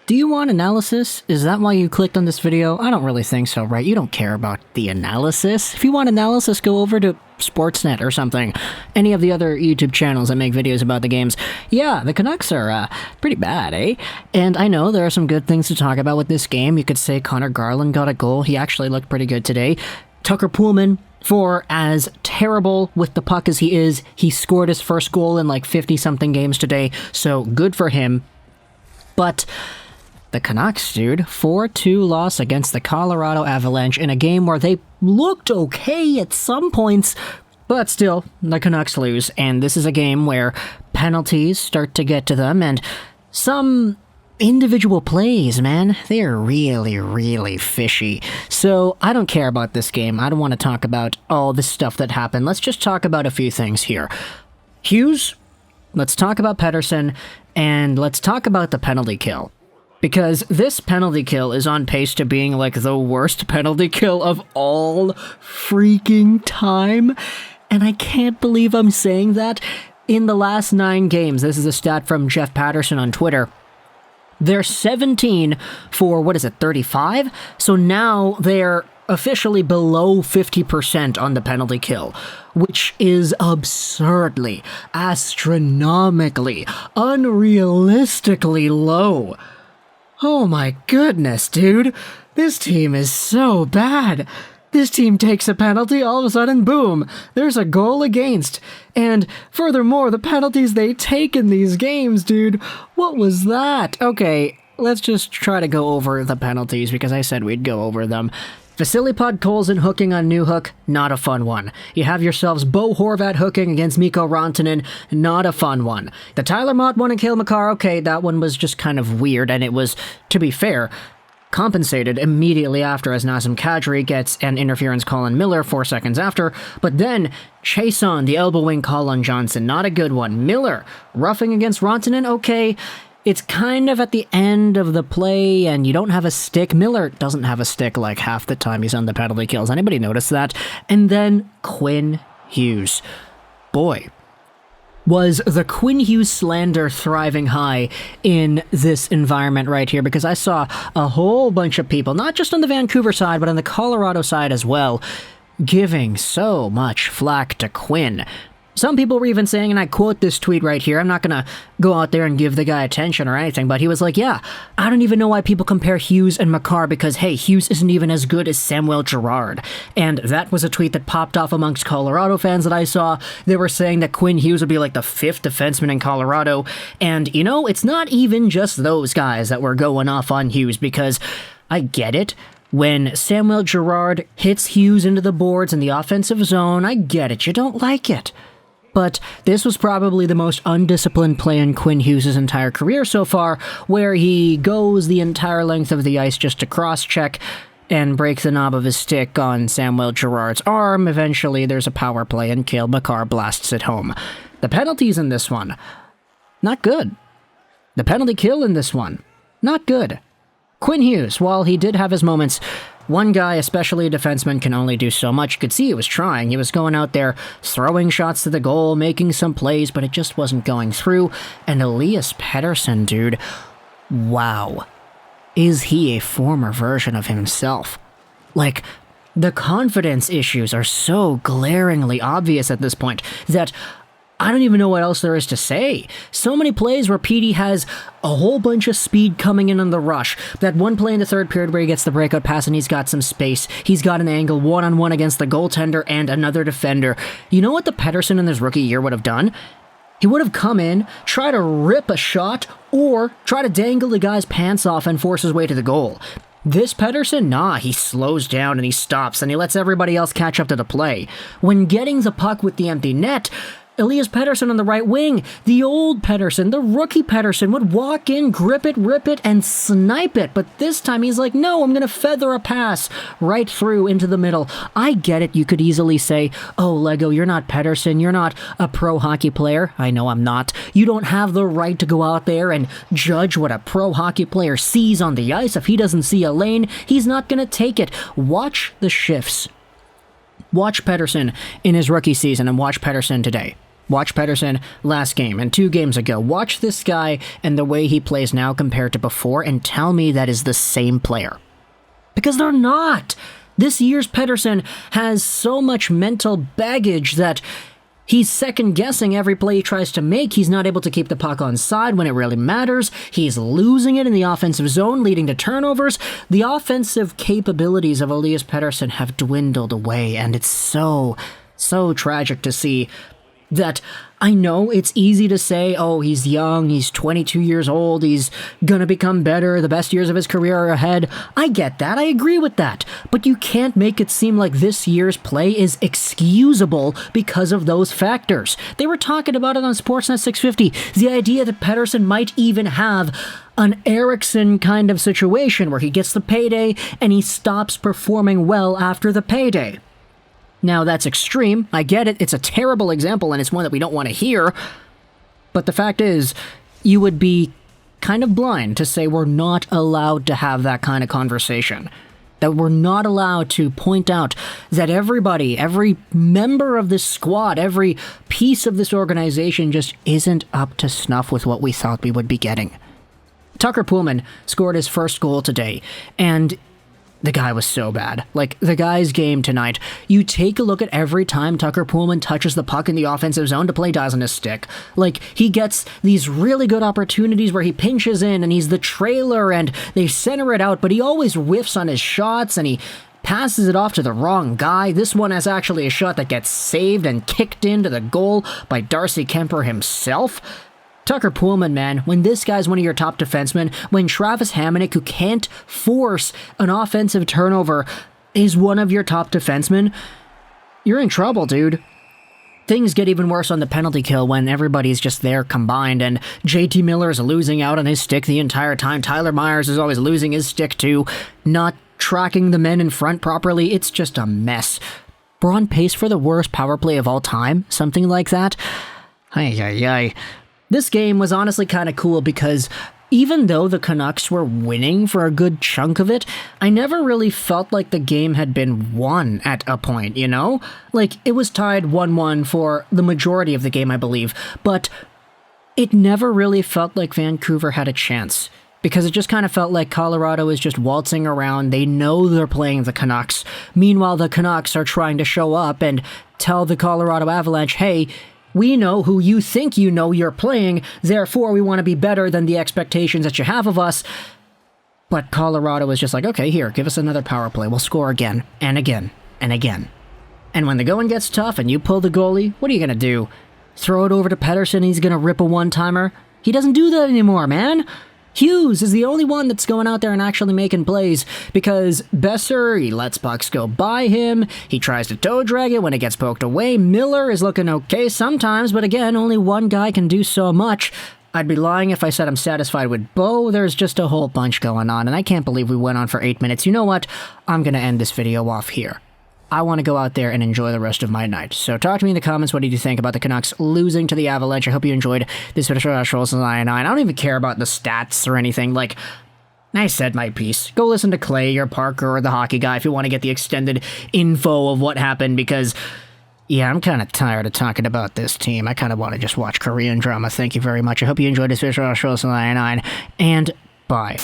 Do you want analysis? Is that why you clicked on this video? I don't really think so, right? You don't care about the analysis. If you want analysis, go over to Sportsnet or something. Any of the other YouTube channels that make videos about the games. Yeah, the Canucks are pretty bad, eh? And I know there are some good things to talk about with this game. You could say Connor Garland got a goal. He actually looked pretty good today. Tucker Poolman, for as terrible with the puck as he is, he scored his first goal in like 50-something games today, so good for him. But the Canucks, dude, 4-2 loss against the Colorado Avalanche in a game where they looked okay at some points, but still, the Canucks lose, and this is a game where penalties start to get to them, and some individual plays, man, they're really, really fishy. So I don't care about this game. I don't want to talk about all the stuff that happened. Let's just talk about a few things here. Hughes, let's talk about Pettersson, and let's talk about the penalty kill. Because this penalty kill is on pace to being like the worst penalty kill of all freaking time. And I can't believe I'm saying that. In the last 9 games, this is a stat from Jeff Pettersson on Twitter, they're 17 for, 35? So now they're officially below 50% on the penalty kill, which is absurdly, astronomically, unrealistically low. Oh my goodness, dude. This team is so bad. This team takes a penalty, all of a sudden, boom, there's a goal against. And furthermore, the penalties they take in these games, dude, what was that? Okay, let's just try to go over the penalties, because I said we'd go over them. Vasily Podkolzin hooking on Newhook, not a fun one. You have yourselves Bo Horvat hooking against Mikko Rantanen, not a fun one. The Tyler Mott one and Cale Makar, okay, that one was just kind of weird, and it was, to be fair, compensated immediately after as Nazem Kadri gets an interference call on Miller 4 seconds after, but then Chason, the elbowing call on Johnson, not a good one. Miller, roughing against Rantanen, okay, it's kind of at the end of the play, and you don't have a stick. Miller doesn't have a stick like half the time he's on the penalty kills. Anybody notice that? And then Quinn Hughes. Boy, was the Quinn Hughes slander thriving high in this environment right here, because I saw a whole bunch of people, not just on the Vancouver side, but on the Colorado side as well, giving so much flack to Quinn. Some people were even saying, and I quote this tweet right here, I'm not going to go out there and give the guy attention or anything, but he was like, yeah, I don't even know why people compare Hughes and Makar, because, hey, Hughes isn't even as good as Samuel Girard. And that was a tweet that popped off amongst Colorado fans that I saw. They were saying that Quinn Hughes would be like the 5th defenseman in Colorado. And, you know, it's not even just those guys that were going off on Hughes, because I get it. When Samuel Girard hits Hughes into the boards in the offensive zone, I get it. You don't like it. But this was probably the most undisciplined play in Quinn Hughes' entire career so far, where he goes the entire length of the ice just to cross-check and break the knob of his stick on Samuel Girard's arm. Eventually, there's a power play, and Cale Makar blasts it home. The penalties in this one, not good. The penalty kill in this one, not good. Quinn Hughes, while he did have his moments, one guy, especially a defenseman, can only do so much. You could see he was trying. He was going out there, throwing shots to the goal, making some plays, but it just wasn't going through. And Elias Pettersson, dude, wow. Is he a former version of himself? Like, the confidence issues are so glaringly obvious at this point that I don't even know what else there is to say. So many plays where Petey has a whole bunch of speed coming in on the rush. That one play in the third period where he gets the breakout pass and he's got some space. He's got an angle one-on-one against the goaltender and another defender. You know what the Pettersson in his rookie year would have done? He would have come in, try to rip a shot, or try to dangle the guy's pants off and force his way to the goal. This Pettersson, nah, he slows down and he stops and he lets everybody else catch up to the play. When getting the puck with the empty net, Elias Pettersson on the right wing, the old Pettersson, the rookie Pettersson, would walk in, grip it, rip it, and snipe it. But this time he's like, no, I'm going to feather a pass right through into the middle. I get it. You could easily say, oh, Lego, you're not Pettersson. You're not a pro hockey player. I know I'm not. You don't have the right to go out there and judge what a pro hockey player sees on the ice. If he doesn't see a lane, he's not going to take it. Watch the shifts. Watch Pettersson in his rookie season and watch Pettersson today. Watch Pettersson last game and 2 games ago. Watch this guy and the way he plays now compared to before and tell me that is the same player. Because they're not. This year's Pettersson has so much mental baggage that he's second-guessing every play he tries to make. He's not able to keep the puck on side when it really matters. He's losing it in the offensive zone, leading to turnovers. The offensive capabilities of Elias Pettersson have dwindled away, and it's so tragic to see that. I know it's easy to say, oh, he's young, he's 22 years old, he's gonna become better, the best years of his career are ahead. I get that, I agree with that. But you can't make it seem like this year's play is excusable because of those factors. They were talking about it on Sportsnet 650, the idea that Pettersson might even have an Eriksson kind of situation where he gets the payday and he stops performing well after the payday. Now, that's extreme. I get it. It's a terrible example, and it's one that we don't want to hear. But the fact is, you would be kind of blind to say we're not allowed to have that kind of conversation. That we're not allowed to point out that everybody, every member of this squad, every piece of this organization just isn't up to snuff with what we thought we would be getting. Tucker Poolman scored his first goal today, and the guy was so bad. Like, the guy's game tonight, you take a look at every time Tucker Poolman touches the puck in the offensive zone to play dies on his stick. Like, he gets these really good opportunities where he pinches in and he's the trailer and they center it out, but he always whiffs on his shots and he passes it off to the wrong guy. This one has actually a shot that gets saved and kicked into the goal by Darcy Kemper himself. Tucker Poolman, man, when this guy's one of your top defensemen, when Travis Hamonic, who can't force an offensive turnover, is one of your top defensemen, you're in trouble, dude. Things get even worse on the penalty kill when everybody's just there combined, and JT Miller is losing out on his stick the entire time. Tyler Myers is always losing his stick too, not tracking the men in front properly. It's just a mess. We're on pace for the worst power play of all time, something like that. Ay. This game was honestly kind of cool because even though the Canucks were winning for a good chunk of it, I never really felt like the game had been won at a point, you know? Like, it was tied 1-1 for the majority of the game, I believe, but it never really felt like Vancouver had a chance. Because it just kind of felt like Colorado is just waltzing around. They know they're playing the Canucks. Meanwhile, the Canucks are trying to show up and tell the Colorado Avalanche, hey, we know who you think you know you're playing, therefore we want to be better than the expectations that you have of us. But Colorado is just like, okay, here, give us another power play. We'll score again, and again, and again. And when the going gets tough and you pull the goalie, what are you going to do? Throw it over to Pettersson and he's going to rip a one-timer? He doesn't do that anymore, man. Hughes is the only one that's going out there and actually making plays because Besser, he lets pucks go by him. He tries to toe drag it when it gets poked away. Miller is looking okay sometimes, but again, only one guy can do so much. I'd be lying if I said I'm satisfied with Bo. There's just a whole bunch going on, and I can't believe we went on for 8 minutes. You know what? I'm going to end this video off here. I want to go out there and enjoy the rest of my night. So talk to me in the comments. What did you think about the Canucks losing to the Avalanche? I hope you enjoyed this video. I don't even care about the stats or anything. Like, I said my piece. Go listen to Clay or Parker or the hockey guy if you want to get the extended info of what happened, because, yeah, I'm kind of tired of talking about this team. I kind of want to just watch Korean drama. Thank you very much. I hope you enjoyed this video. And bye.